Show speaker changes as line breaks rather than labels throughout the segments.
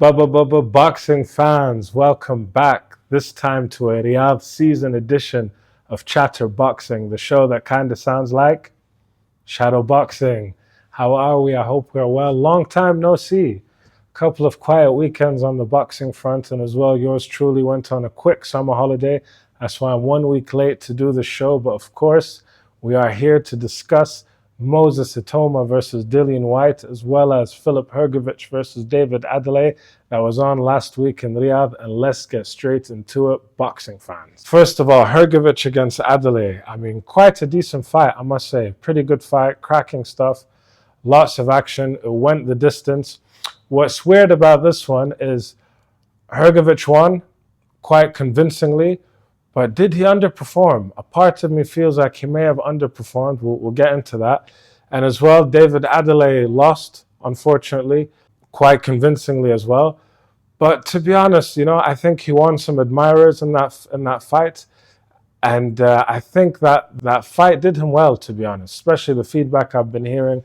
Boxing fans, welcome back. This time to a Riyadh Season edition of Chatter Boxing, the show that kind of sounds like shadow boxing. How are we? I hope we're well. Long time no see. Couple of quiet weekends on the boxing front, and as well, yours truly went on a quick summer holiday. That's why I'm 1 week late to do the show. But of course, we are here to discuss Moses Itauma versus Dillian Whyte, as well as Filip Hrgovic versus David Adeleye. That was on last week in Riyadh, and let's get straight into it, boxing fans. First of all, Hrgovic against Adeleye. I mean, quite a decent fight, I must say. Pretty good fight, cracking stuff, lots of action. It went the distance. What's weird about this one is Hrgovic won quite convincingly, but did he underperform? A part of me feels like he may have underperformed. We'll get into that. And as well, David Adeleye lost, unfortunately, quite convincingly as well. But to be honest, I think he won some admirers in that fight. And I think that fight did him well, to be honest, especially the feedback I've been hearing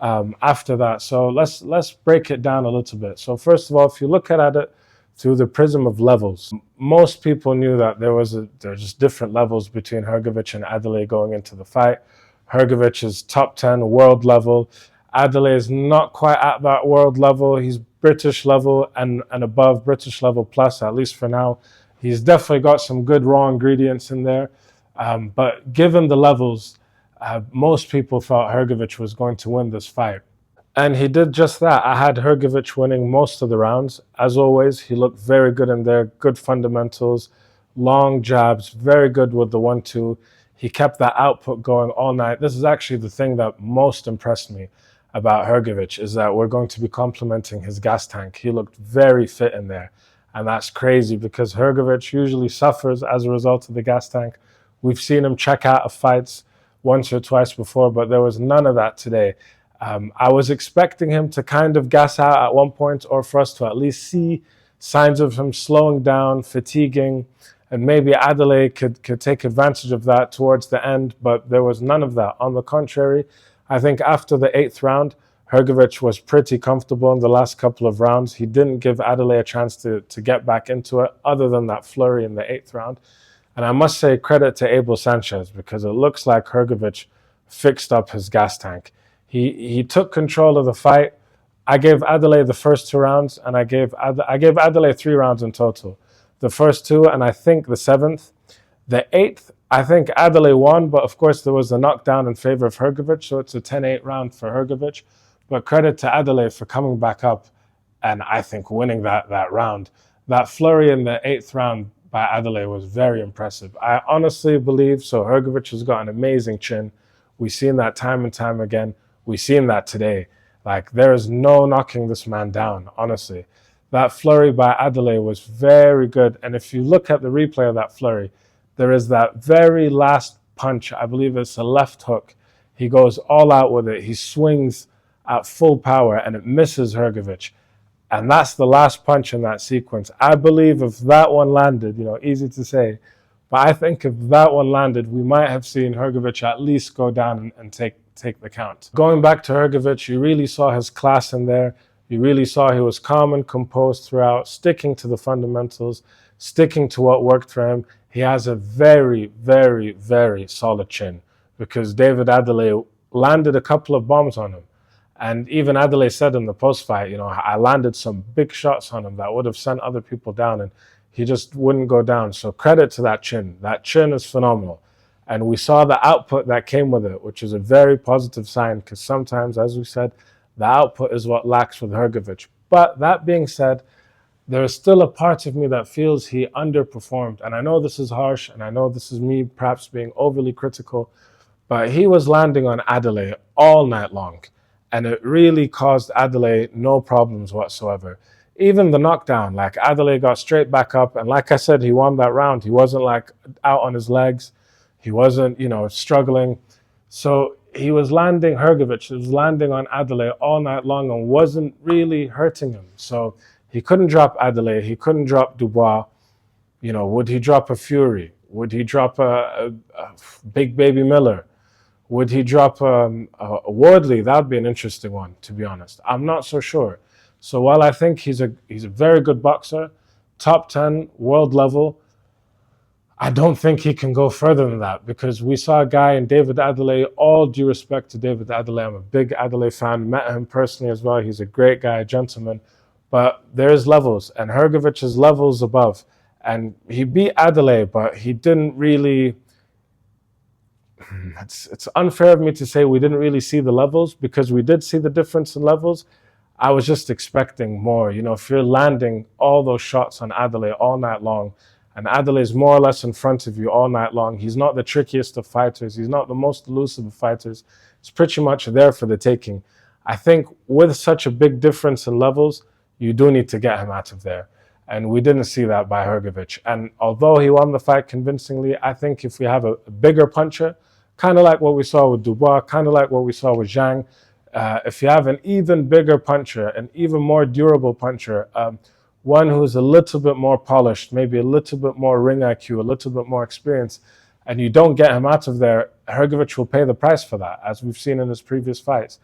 after that. So let's break it down a little bit. So first of all, if you look at it through the prism of levels, most people knew that there's just different levels between Hrgovic and Adeleye going into the fight. Hrgovic is top 10 world level. Adeleye is not quite at that world level. He's British level and above, British level plus, at least for now. He's definitely got some good raw ingredients in there. But given the levels, most people thought Hrgovic was going to win this fight. And he did just that. I had Hrgovic winning most of the rounds. As always, he looked very good in there, good fundamentals, long jabs, very good with the 1-2. He kept that output going all night. This is actually the thing that most impressed me about Hrgovic, is that we're going to be complimenting his gas tank. He looked very fit in there. And that's crazy because Hrgovic usually suffers as a result of the gas tank. We've seen him check out of fights once or twice before, but there was none of that today. I was expecting him to kind of gas out at one point, or for us to at least see signs of him slowing down, fatiguing, and maybe Adeleye could take advantage of that towards the end, but there was none of that. On the contrary, I think after the 8th round, Hrgovic was pretty comfortable in the last couple of rounds. He didn't give Adeleye a chance to get back into it, other than that flurry in the 8th round. And I must say credit to Abel Sanchez, because it looks like Hrgovic fixed up his gas tank. He took control of the fight. I gave Adeleye the first 2 rounds, and I gave Adeleye 3 rounds in total. The first 2, and I think the 7th. The 8th, I think Adeleye won, but of course there was a knockdown in favor of Hrgovic, so it's a 10-8 round for Hrgovic. But credit to Adeleye for coming back up and I think winning that round. That flurry in the 8th round by Adeleye was very impressive. I honestly believe so. Hrgovic has got an amazing chin. We've seen that time and time again. We've seen that today. Like, there is no knocking this man down, honestly. That flurry by Adeleye was very good. And if you look at the replay of that flurry, there is that very last punch. I believe it's a left hook. He goes all out with it. He swings at full power and it misses Hrgovic. And that's the last punch in that sequence. I believe if that one landed, easy to say, but I think if that one landed, we might have seen Hrgovic at least go down and take the count. Going back to Hrgovic, you really saw his class in there. You really saw he was calm and composed throughout, sticking to the fundamentals, sticking to what worked for him. He has a very, very, very solid chin, because David Adeleye landed a couple of bombs on him. And even Adeleye said in the post-fight, I landed some big shots on him that would have sent other people down, and he just wouldn't go down. So credit to that chin. That chin is phenomenal. And we saw the output that came with it, which is a very positive sign, because sometimes, as we said, the output is what lacks with Hrgovic. But that being said, there is still a part of me that feels he underperformed. And I know this is harsh, and I know this is me perhaps being overly critical, but he was landing on Adeleye all night long. And it really caused Adeleye no problems whatsoever. Even the knockdown, like, Adeleye got straight back up. And like I said, he won that round. He wasn't out on his legs. He wasn't, struggling. So he was landing Hrgovic. He was landing on Adeleye all night long and wasn't really hurting him. So he couldn't drop Adeleye. He couldn't drop Dubois. Would he drop a Fury? Would he drop a Big Baby Miller? Would he drop a Wardley? That would be an interesting one, to be honest. I'm not so sure. So while I think he's a very good boxer, top 10 world level, I don't think he can go further than that, because we saw a guy in David Adeleye. All due respect to David Adeleye, I'm a big Adeleye fan, met him personally as well. He's a great guy, a gentleman, but there's levels, and Hrgovic is levels above. And he beat Adeleye, but he didn't really. It's unfair of me to say we didn't really see the levels, because we did see the difference in levels. I was just expecting more. You know, if you're landing all those shots on Adeleye all night long, and Adeleye is more or less in front of you all night long, he's not the trickiest of fighters. He's not the most elusive of fighters. It's pretty much there for the taking. I think with such a big difference in levels, you do need to get him out of there. And we didn't see that by Hrgovic. And although he won the fight convincingly, I think if we have a bigger puncher, kind of like what we saw with Dubois, kind of like what we saw with Zhang, if you have an even bigger puncher, an even more durable puncher, one who's a little bit more polished, maybe a little bit more ring IQ, a little bit more experience, and you don't get him out of there, Hrgovic will pay the price for that, as we've seen in his previous fights.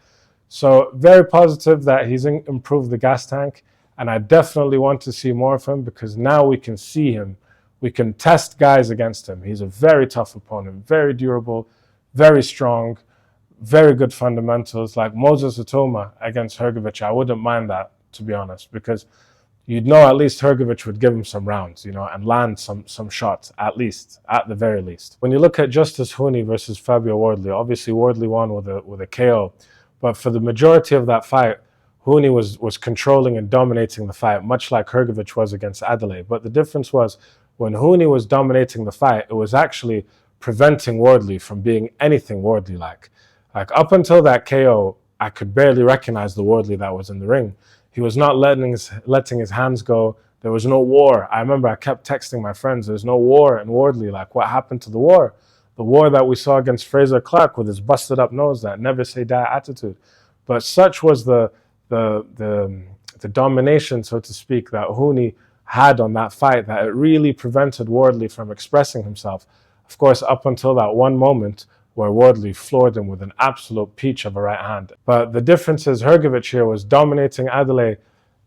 So very positive that he's improved the gas tank, and I definitely want to see more of him, because now we can see him. We can test guys against him. He's a very tough opponent, very durable, very strong, very good fundamentals. Like Moses Itauma against Hrgovic, I wouldn't mind that, to be honest, because you'd know at least Hrgovic would give him some rounds, you know, and land some shots, at least, at the very least. When you look at Justis Huni versus Fabio Wardley, obviously Wardley won with a KO, but for the majority of that fight, Huni was controlling and dominating the fight, much like Hrgovic was against Adeleye. But the difference was, when Huni was dominating the fight, it was actually preventing Wardley from being anything Wardley-like. Like, up until that KO, I could barely recognize the Wardley that was in the ring. He was not letting his hands go. There was no war. I remember I kept texting my friends, there's no war in Wardley. Like, what happened to the war? The war that we saw against Fraser Clark with his busted up nose, that never say die attitude. But such was the domination, so to speak, that Huni had on that fight, that it really prevented Wardley from expressing himself. Of course, up until that one moment where Wardley floored him with an absolute peach of a right hand. But the difference is, Hrgovic here was dominating Adeleye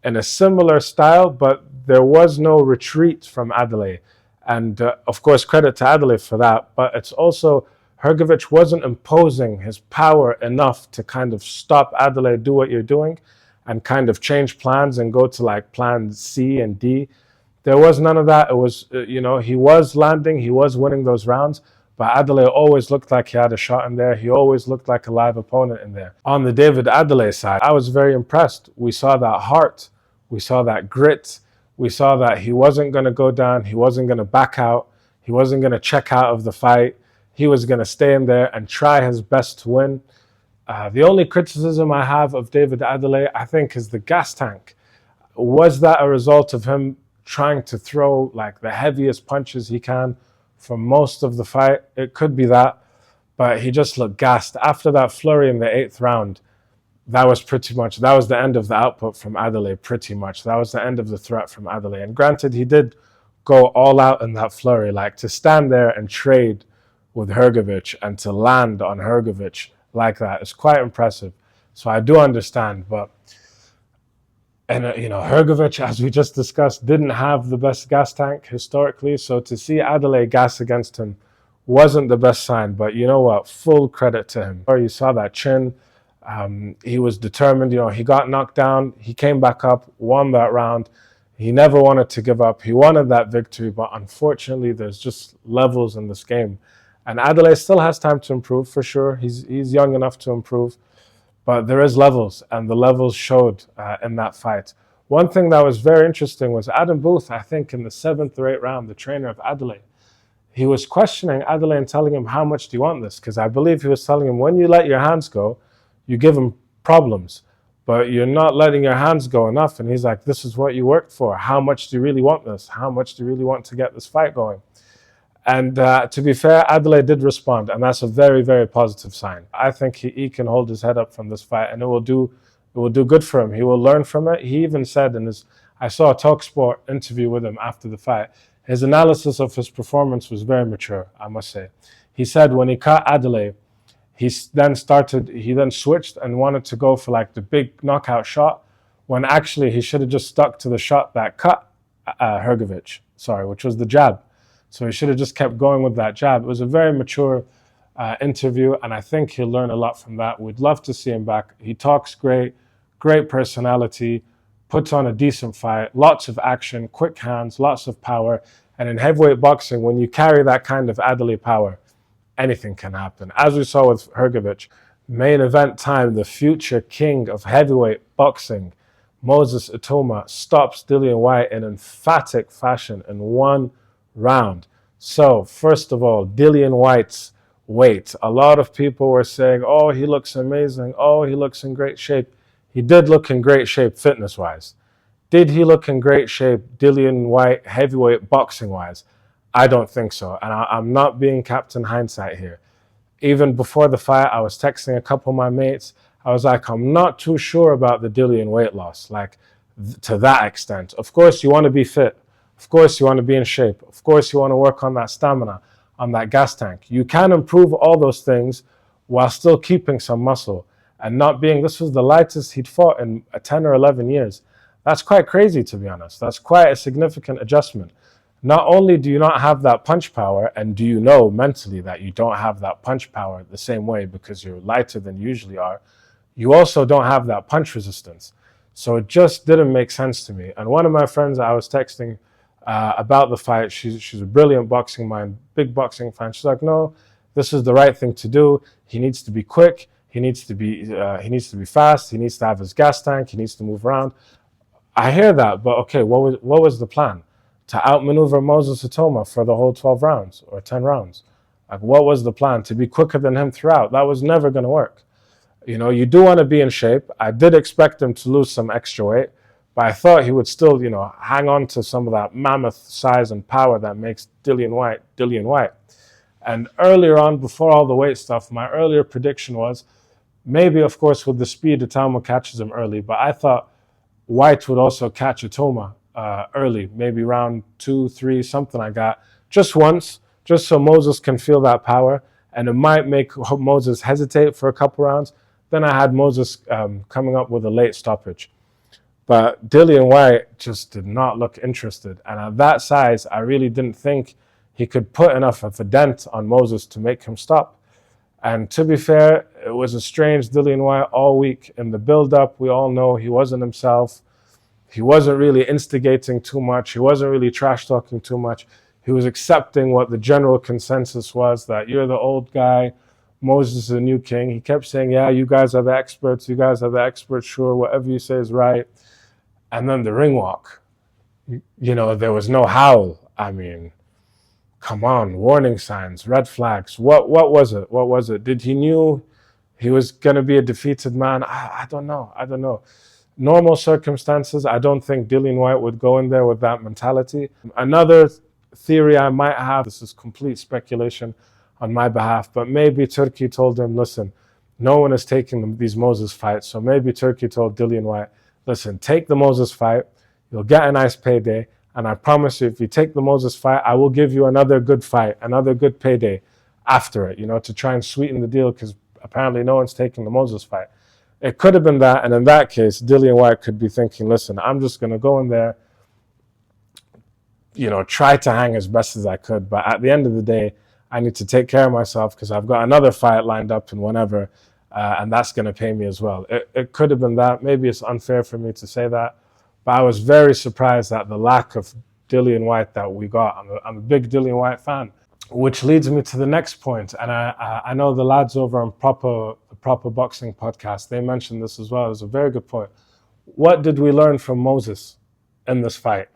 in a similar style, but there was no retreat from Adeleye. And of course, credit to Adeleye for that. But it's also, Hrgovic wasn't imposing his power enough to kind of stop Adeleye, do what you're doing, and kind of change plans and go to like plan C and D. There was none of that. It was, you know, he was landing, he was winning those rounds, but Adeleye always looked like he had a shot in there. He always looked like a live opponent in there. On the David Adeleye side, I was very impressed. We saw that heart. We saw that grit. We saw that he wasn't going to go down. He wasn't going to back out. He wasn't going to check out of the fight. He was going to stay in there and try his best to win. The only criticism I have of David Adeleye, I think, is the gas tank. Was that a result of him trying to throw like the heaviest punches he can for most of the fight? It could be that, but he just looked gassed. After that flurry in the 8th round, that was the end of the output from Adeleye, pretty much. That was the end of the threat from Adeleye. And granted, he did go all out in that flurry, like to stand there and trade with Hrgovic and to land on Hrgovic like that is quite impressive. So I do understand, but you know, Hrgovic, as we just discussed, didn't have the best gas tank historically. So to see Adeleye gas against him wasn't the best sign. But you know what? Full credit to him. You saw that chin. He was determined. You know, he got knocked down. He came back up, won that round. He never wanted to give up. He wanted that victory. But unfortunately, there's just levels in this game. And Adeleye still has time to improve, for sure. He's young enough to improve. But there is levels, and the levels showed in that fight. One thing that was very interesting was Adam Booth, I think in the 7th or 8th round, the trainer of Adeleye, he was questioning Adeleye and telling him, how much do you want this? Because I believe he was telling him, when you let your hands go, you give him problems. But you're not letting your hands go enough. And he's like, this is what you worked for. How much do you really want this? How much do you really want to get this fight going? And to be fair, Adeleye did respond, and that's a very, very positive sign. I think he can hold his head up from this fight, and it will do good for him. He will learn from it. He even said I saw a TalkSport interview with him after the fight. His analysis of his performance was very mature, I must say. He said when he caught Adeleye, he then switched and wanted to go for like the big knockout shot, when actually he should have just stuck to the shot that cut Hrgovic, which was the jab. So he should have just kept going with that jab. It was a very mature interview, and I think he'll learn a lot from that. We'd love to see him back. He talks great, great personality, puts on a decent fight, lots of action, quick hands, lots of power. And in heavyweight boxing, when you carry that kind of Adeleye power, anything can happen. As we saw with Hrgovic, main event time, the future king of heavyweight boxing, Moses Itauma, stops Dillian Whyte in emphatic fashion in 1 round. So, first of all, Dillian Whyte's weight. A lot of people were saying, oh, he looks amazing. Oh, he looks in great shape. He did look in great shape fitness-wise. Did he look in great shape, Dillian Whyte, heavyweight boxing-wise? I don't think so. And I'm not being Captain Hindsight here. Even before the fight, I was texting a couple of my mates. I was like, I'm not too sure about the Dillian weight loss, like to that extent. Of course, you want to be fit. Of course, you want to be in shape. Of course, you want to work on that stamina, on that gas tank. You can improve all those things while still keeping some muscle and not being, this was the lightest he'd fought in 10 or 11 years. That's quite crazy, to be honest. That's quite a significant adjustment. Not only do you not have that punch power, and do you know mentally that you don't have that punch power the same way because you're lighter than you usually are, you also don't have that punch resistance. So it just didn't make sense to me. And one of my friends I was texting about the fight, she's a brilliant boxing mind, big boxing fan. She's like, no, this is the right thing to do. He needs to be quick. He needs to be fast. He needs to have his gas tank. He needs to move around. I hear that, but okay, what was the plan? To outmaneuver Moses Itauma for the whole 12 rounds or 10 rounds? Like, what was the plan? To be quicker than him throughout? That was never going to work. You know, you do want to be in shape. I did expect him to lose some extra weight, but I thought he would still, you know, hang on to some of that mammoth size and power that makes Dillian Whyte. And earlier on, before all the weight stuff, my earlier prediction was maybe, of course, with the speed, Itauma catches him early, but I thought Whyte would also catch Itauma early, maybe round 2, 3, something like that, just once, just so Moses can feel that power, and it might make Moses hesitate for a couple rounds. Then I had Moses coming up with a late stoppage. But Dillian Whyte just did not look interested, and at that size, I really didn't think he could put enough of a dent on Moses to make him stop. And to be fair, it was a strange Dillian Whyte all week. In the build-up, we all know he wasn't himself. He wasn't really instigating too much. He wasn't really trash-talking too much. He was accepting what the general consensus was, that you're the old guy, Moses is the new king. He kept saying, yeah, you guys are the experts. You guys are the experts. Sure, whatever you say is right. And then the ring walk. You know, there was no howl. I mean, come on, warning signs, red flags. What was it? What was it? Did he knew he was going to be a defeated man? I don't know. Normal circumstances, I don't think Dillian Whyte would go in there with that mentality. Another theory I might have, this is complete speculation on my behalf, but maybe Turkey told him, listen, no one is taking these Moses fights, so maybe Turkey told Dillian Whyte, listen, take the Moses fight, you'll get a nice payday, and I promise you, if you take the Moses fight, I will give you another good fight, another good payday after it, you know, to try and sweeten the deal, because apparently no one's taking the Moses fight. It could have been that, and in that case, Dillian Whyte could be thinking, listen, I'm just going to go in there, you know, try to hang as best as I could, but at the end of the day, I need to take care of myself because I've got another fight lined up and whenever, and that's going to pay me as well. It could have been that. Maybe it's unfair for me to say that, but I was very surprised at the lack of Dillian Whyte that we got. I'm a big Dillian Whyte fan, which leads me to the next point. And I know the lads over on Proper Boxing podcast, they mentioned this as well. It was a very good point. What did we learn from Moses in this fight?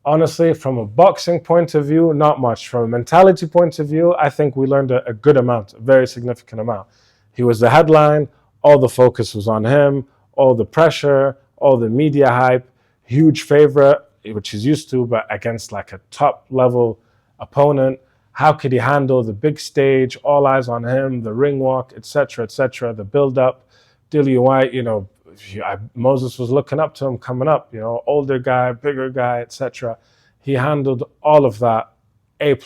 Honestly, from a boxing point of view, not much. From a mentality point of view, I think we learned a good amount, a very significant amount. He was the headline, all the focus was on him, all the pressure, all the media hype, huge favorite, which he's used to, but against like a top-level opponent. How could he handle the big stage, all eyes on him, the ring walk, etc., the build-up? Dillian Whyte, you know, Moses was looking up to him coming up, you know, older guy, bigger guy, etc. He handled all of that A+.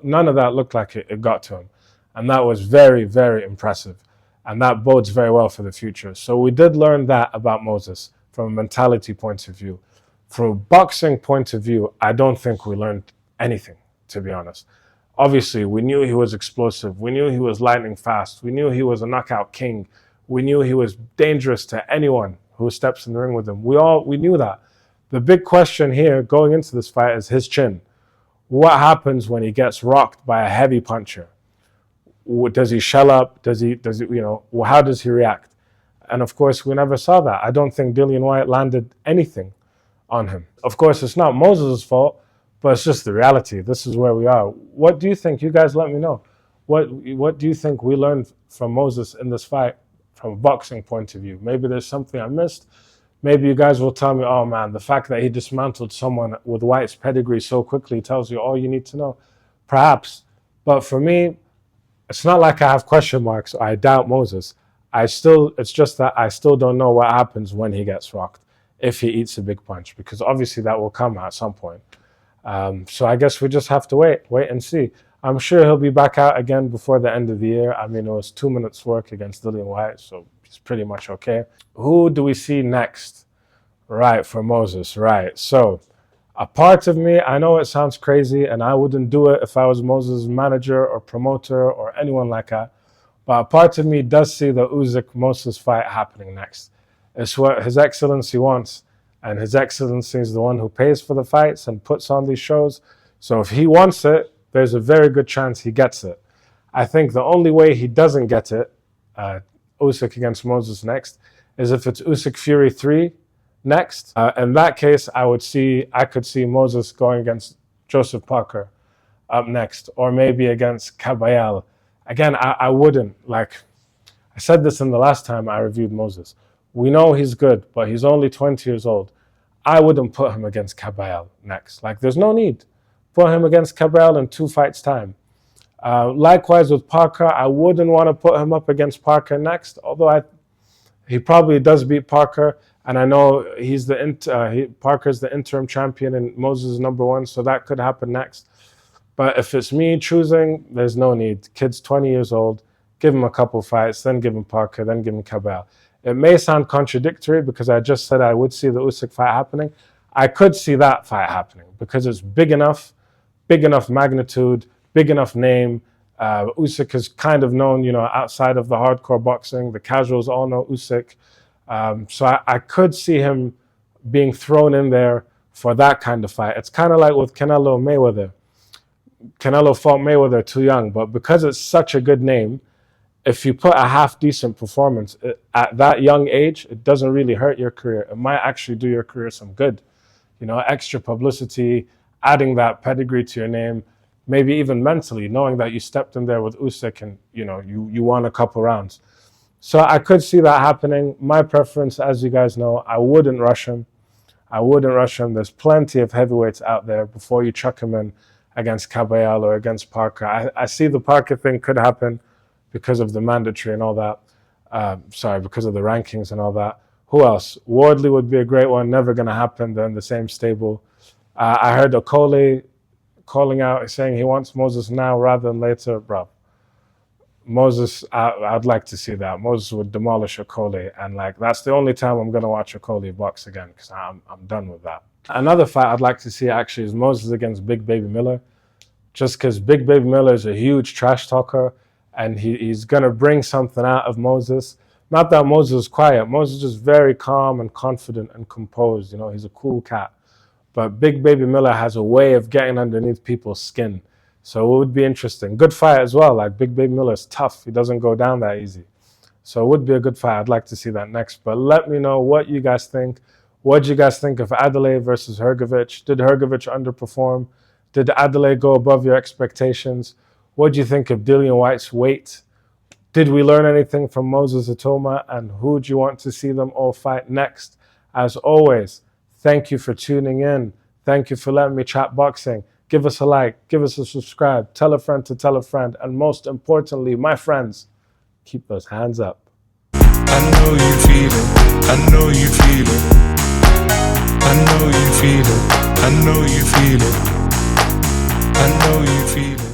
None of that looked like it got to him. And that was very, very impressive. And that bodes very well for the future. So we did learn that about Moses from a mentality point of view. From a boxing point of view, I don't think we learned anything, to be honest. Obviously, we knew he was explosive. We knew he was lightning fast. We knew he was a knockout king. We knew he was dangerous to anyone who steps in the ring with him. We knew that. The big question here going into this fight is his chin. What happens when he gets rocked by a heavy puncher? Does he shell up? Does he, how does he react? And of course, we never saw that. I don't think Dillian Whyte landed anything on him. Of course, it's not Moses' fault, but it's just the reality. This is where we are. What do you think? You guys let me know. What do you think we learned from Moses in this fight from a boxing point of view? Maybe there's something I missed. Maybe you guys will tell me, oh man, the fact that he dismantled someone with Whyte's pedigree so quickly tells you all you need to know. Perhaps. But for me, it's not like I have question marks. I doubt Moses. It's just that I still don't know what happens when he gets rocked, if he eats a big punch, because obviously that will come at some point. So I guess we just have to wait and see. I'm sure he'll be back out again before the end of the year. I mean, it was 2 minutes work against Dillian Whyte, so he's pretty much okay. Who do we see next? Right, for Moses, right. So a part of me, I know it sounds crazy, and I wouldn't do it if I was Moses' manager or promoter or anyone like that, but a part of me does see the Usyk-Moses fight happening next. It's what His Excellency wants, and His Excellency is the one who pays for the fights and puts on these shows. So if he wants it, there's a very good chance he gets it. I think the only way he doesn't get it, Usyk against Moses next, is if it's Usyk Fury 3 next. In that case, I could see Moses going against Joseph Parker up next, or maybe against Caballel. Again, I wouldn't, I said this in the last time I reviewed Moses. We know he's good, but he's only 20 years old. I wouldn't put him against Caballel next. There's no need. Put him against Caballel in 2 fights' time. Likewise with Parker, I wouldn't want to put him up against Parker next, although he probably does beat Parker, and I know Parker's the interim champion and Moses is #1, so that could happen next. But if it's me choosing, there's no need. Kid's 20 years old, give him a couple fights, then give him Parker, then give him Caballel. It may sound contradictory because I just said I would see the Usyk fight happening. I could see that fight happening because it's big enough magnitude, big enough name. Usyk is kind of known, outside of the hardcore boxing. The casuals all know Usyk. So I could see him being thrown in there for that kind of fight. It's kind of like with Canelo Mayweather. Canelo fought Mayweather too young, but because it's such a good name, if you put a half-decent performance at that young age, it doesn't really hurt your career. It might actually do your career some good. Extra publicity, adding that pedigree to your name, maybe even mentally, knowing that you stepped in there with Usyk and, you won a couple rounds. So I could see that happening. My preference, as you guys know, I wouldn't rush him. There's plenty of heavyweights out there before you chuck him in against Caballel or against Parker. I see the Parker thing could happen because of the mandatory and all that. Because of the rankings and all that. Who else? Wardley would be a great one. Never going to happen. They're in the same stable. I heard Okolie calling out, saying he wants Moses now rather than later. Bro, Moses, I'd like to see that. Moses would demolish Okolie, and that's the only time I'm going to watch Okolie box again because I'm done with that. Another fight I'd like to see actually is Moses against Big Baby Miller, just because Big Baby Miller is a huge trash talker, and he's going to bring something out of Moses. Not that Moses is quiet. Moses is just very calm and confident and composed. He's a cool cat. But Big Baby Miller has a way of getting underneath people's skin. So it would be interesting. Good fight as well. Big Baby Miller is tough. He doesn't go down that easy. So it would be a good fight. I'd like to see that next. But let me know what you guys think. What did you guys think of Adeleye versus Hrgovic? Did Hrgovic underperform? Did Adeleye go above your expectations? What do you think of Dillian Whyte's weight? Did we learn anything from Moses Itauma? And who do you want to see them all fight next? As always, thank you for tuning in. Thank you for letting me chat boxing. Give us a like, give us a subscribe, tell a friend to tell a friend, and most importantly, my friends, keep those hands up.
I know you feel it, I know you feel it, I know you feel it, I know you feel it, I know you feel it.